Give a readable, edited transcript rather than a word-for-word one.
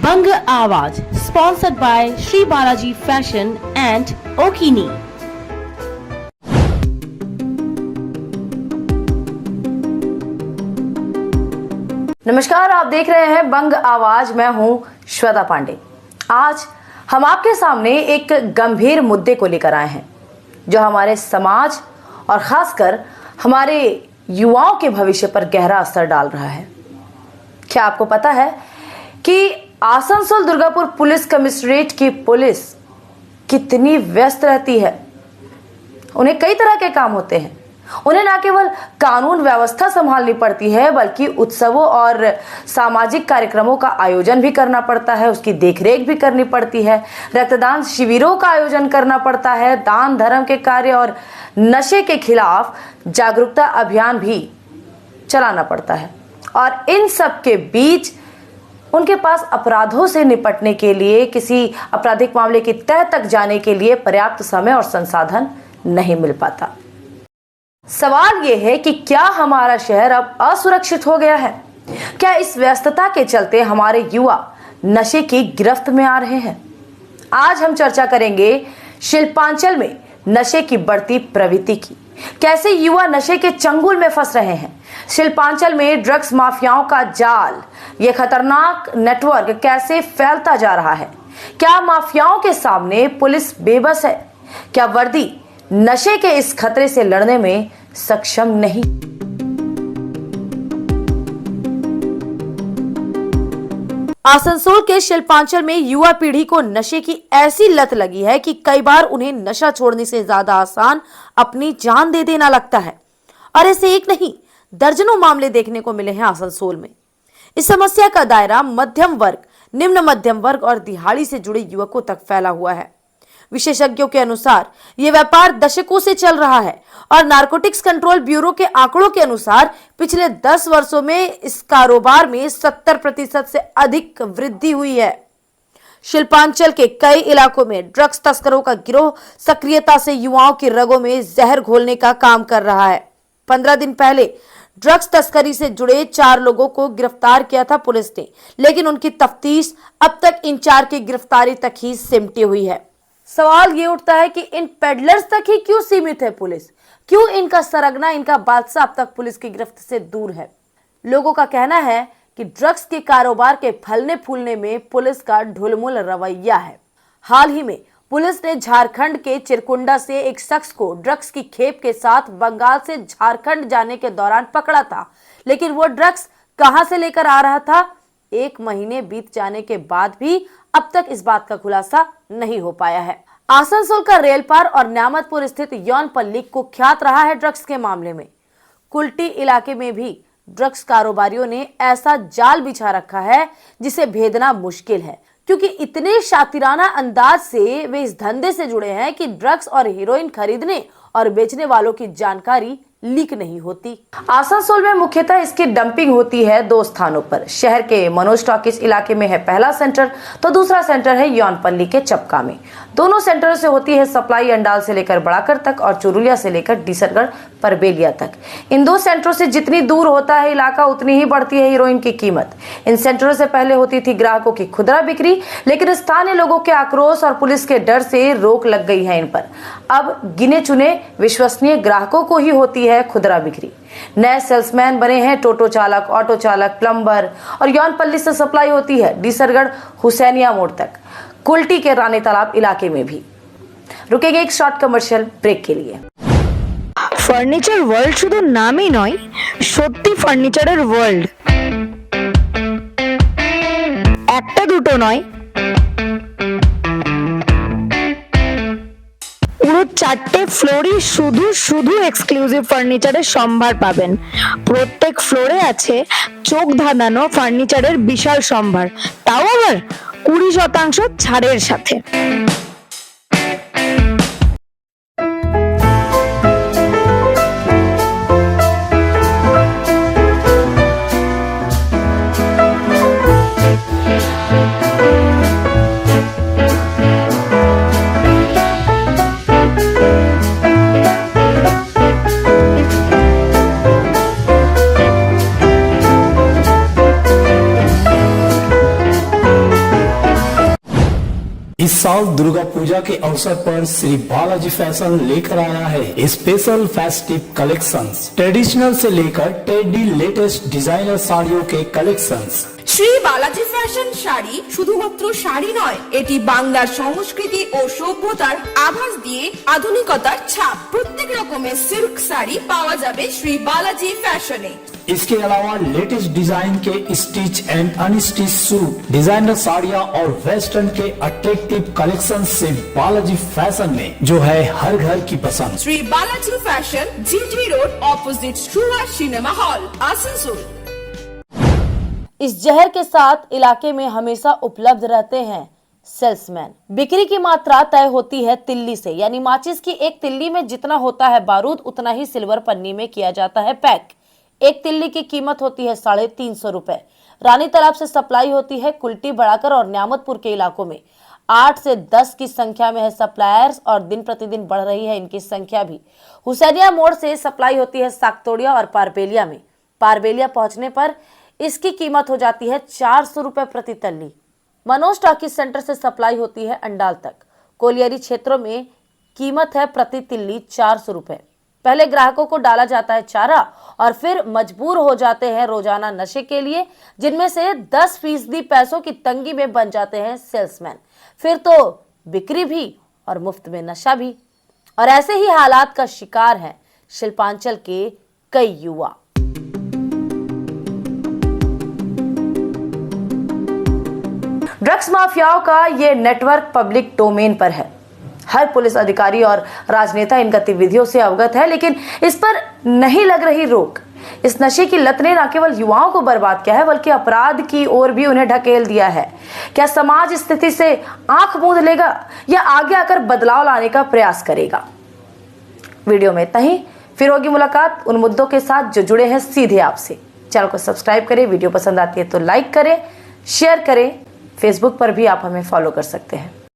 बंग आवाज sponsored by Shri Balaji fashion and ओकिनी। नमस्कार, आप देख रहे हैं बंग आवाज। मैं हूं श्वेता पांडे। आज हम आपके सामने एक गंभीर मुद्दे को लेकर आए हैं जो हमारे समाज और खासकर हमारे युवाओं के भविष्य पर गहरा असर डाल रहा है। क्या आपको पता है कि आसनसोल दुर्गापुर पुलिस कमिश्नरेट की पुलिस कितनी व्यस्त रहती है? उन्हें कई तरह के काम होते हैं। उन्हें न केवल कानून व्यवस्था संभालनी पड़ती है बल्कि उत्सवों और सामाजिक कार्यक्रमों का आयोजन भी करना पड़ता है, उसकी देखरेख भी करनी पड़ती है, रक्तदान शिविरों का आयोजन करना पड़ता है, दान धर्म के कार्य और नशे के खिलाफ जागरूकता अभियान भी चलाना पड़ता है। और इन सब के बीच उनके पास अपराधों से निपटने के लिए, किसी आपराधिक मामले की तह तक जाने के लिए पर्याप्त समय और संसाधन नहीं मिल पाता। सवाल यह है कि क्या हमारा शहर अब असुरक्षित हो गया है? क्या इस व्यस्तता के चलते हमारे युवा नशे की गिरफ्त में आ रहे हैं? आज हम चर्चा करेंगे शिल्पांचल में नशे की बढ़ती प्रवृत्ति की। कैसे युवा नशे के चंगुल में फंस रहे हैं? शिल्पांचल में ड्रग्स माफियाओं का जाल, यह खतरनाक नेटवर्क कैसे फैलता जा रहा है? क्या माफियाओं के सामने पुलिस बेबस है? क्या वर्दी नशे के इस खतरे से लड़ने में सक्षम नहीं? आसनसोल के शिल्पांचल में युवा पीढ़ी को नशे की ऐसी लत लगी है कि कई बार उन्हें नशा छोड़ने से ज्यादा आसान अपनी जान दे देना लगता है। और ऐसे एक नहीं, दर्जनों मामले देखने को मिले हैं आसनसोल में। इस समस्या का दायरा मध्यम वर्ग, निम्न मध्यम वर्ग और दिहाड़ी से जुड़े युवकों तक फैला हुआ है। विशेषज्ञों के अनुसार यह व्यापार दशकों से चल रहा है और नारकोटिक्स कंट्रोल ब्यूरो के आंकड़ों के अनुसार पिछले 10 वर्षों में इस कारोबार में 70% से अधिक वृद्धि हुई है। शिल्पांचल के कई इलाकों में ड्रग्स तस्करों का गिरोह सक्रियता से युवाओं की रगों में जहर घोलने का काम कर रहा है। 15 दिन पहले ड्रग्स तस्करी से जुड़े 4 लोगों को गिरफ्तार किया था पुलिस ने, लेकिन उनकी तफ्तीश अब तक इन 4 की गिरफ्तारी तक ही सिमटी हुई है। सवाल ये उठता है कि इन पेडलर्स तक ही क्यों सीमित है पुलिस? क्यों इनका सरगना, इनका बादशाह अब तक पुलिस की गिरफ्त से दूर है? लोगों का कहना है कि ड्रग्स के कारोबार के फलने फूलने में पुलिस का ढुलमुल रवैया है। हाल ही में पुलिस ने झारखंड के चिरकुंडा से एक शख्स को ड्रग्स की खेप के साथ बंगाल से झारखंड जाने के दौरान पकड़ा था, लेकिन वो ड्रग्स कहां से लेकर आ रहा था, 1 महीने बीत जाने के बाद भी अब तक इस बात का खुलासा नहीं हो पाया है। आसनसोल का रेलपार और न्यामतपुर स्थित यौनपल्ली कुख्यात रहा है ड्रग्स के मामले में। कुल्टी इलाके में भी ड्रग्स कारोबारियों ने ऐसा जाल बिछा रखा है जिसे भेदना मुश्किल है, क्योंकि इतने शातिराना अंदाज से वे इस धंधे से जुड़े हैं कि ड्रग्स और हीरोइन खरीदने और बेचने वालों की जानकारी लीक नहीं होती। आसनसोल में मुख्यतः इसकी डंपिंग होती है 2 स्थानों पर। शहर के मनोज टॉकीज इलाके में है पहला सेंटर, तो दूसरा सेंटर है यौनपल्ली के चपका में। दोनों सेंटरों से होती है सप्लाई अंडाल से लेकर बड़ाकर तक और चुरुलिया से लेकर डीसरगढ़ परबेलिया तक। इन 2 सेंटरों से जितनी दूर होता है इलाका, उतनी ही बढ़ती है हीरोइन की कीमत। इन सेंटरों से पहले होती थी ग्राहकों की खुदरा बिक्री, लेकिन स्थानीय लोगों के आक्रोश और पुलिस के डर से रोक लग गई है इन पर। अब गिने चुने विश्वसनीय ग्राहकों को ही होती है खुदरा बिक्री। नए सेल्समैन बने हैं टोटो चालक, ऑटो चालक, प्लम्बर, और यौनपल्ली से सप्लाई होती है डीसरगढ़ हुसैनिया मोड़ तक, कुल्टी के रानी तालाब इलाके में भी। रुकेंगे एक शॉर्ट कमर्शियल ब्रेक के लिए। ফার্নিচার ওয়ার্ল্ড শুধু নামই নয়, সত্যি ফার্নিচারের ওয়ার্ল্ড। একটা দুটো নয়, পুরো 4টে ফ্লোরই শুধু শুধু এক্সক্লুসিভ ফার্নিচারের সম্ভার পাবেন। প্রত্যেক ফ্লোরে আছে চোখ ধাঁধানো ফার্নিচারের বিশাল সম্ভার, তাও আবার 20% ছাড়ের সাথে। इस साल दुर्गा पूजा के अवसर पर श्री बालाजी फैशन लेकर आया है स्पेशल फेस्टिव कलेक्शंस। ट्रेडिशनल से लेकर ट्रेंडी लेटेस्ट डिजाइनर साड़ियों के कलेक्शंस। শ্রী বালাজি ফ্যাশন শাড়ি শুধুমাত্র শাড়ি নয়, এটি বাংলার সংস্কৃতি ও সভ্যতার আভাস দিয়ে আধুনিকতার ছাপ। প্রত্যেক রকমের সিল্ক শাড়ি পাওয়া যাবে শ্রী বালাজি ফ্যাশনে। इसके अलावा लेटेस्ट डिजाइन के stitch and unstitch suit, designer साड़ियाँ और वेस्टर्न के अट्रैक्टिव कलेक्शन से बालाजी फैशन में जो है हर घर की पसंद। Shri Balaji fashion, GT road, opposite शुआ सिनेमा हॉल, आसनसोल। इस जहर के साथ इलाके में हमेशा उपलब्ध रहते हैं सेल्समैन। बिक्री की मात्रा तय होती है तिल्ली से, यानी माचिस की एक तिल्ली में जितना होता है बारूद उतना ही सिल्वर पन्नी में किया जाता है पैक। एक तिल्ली की कीमत होती है 350 रुपए। रानी तालाब से सप्लाई होती है कुल्टी, बड़ाकर और न्यामतपुर के इलाकों में 8 से 10 की संख्या में है सप्लायर्स और दिन प्रतिदिन बढ़ रही है इनकी संख्या भी। हुसैनिया मोड़ से सप्लाई होती है साकतोड़िया और पारबेलिया में। पारबेलिया पहुंचने पर इसकी कीमत हो जाती है 400 रुपए प्रति तल्ली। मनोज टॉकीज सेंटर से सप्लाई होती है अंडाल तक। कोलियरी क्षेत्रों में कीमत है प्रति तिल्ली 400 रुपए। पहले ग्राहकों को डाला जाता है चारा और फिर मजबूर हो जाते हैं रोजाना नशे के लिए, जिनमें से 10% पैसों की तंगी में बन जाते हैं सेल्समैन। फिर तो बिक्री भी और मुफ्त में नशा भी। और ऐसे ही हालात का शिकार है शिल्पांचल के कई युवा। ड्रग्स माफियाओं का ये नेटवर्क पब्लिक डोमेन पर है। हर पुलिस अधिकारी और राजनेता इन गतिविधियों से अवगत है, लेकिन इस पर नहीं लग रही रोक। इस नशे की लत ने न केवल युवाओं को बर्बाद किया है, बल्कि अपराध की ओर भी उन्हें ढकेल दिया है। क्या समाज इस स्थिति से आंख मूंद लेगा या आगे आकर बदलाव लाने का प्रयास करेगा? वीडियो में इतना ही। फिर होगी मुलाकात उन मुद्दों के साथ जो जुड़े हैं सीधे आपसे। चैनल को सब्सक्राइब करें, वीडियो पसंद आती है तो लाइक करें, शेयर करें। फेसबुक पर भी आप हमें फॉलो कर सकते हैं।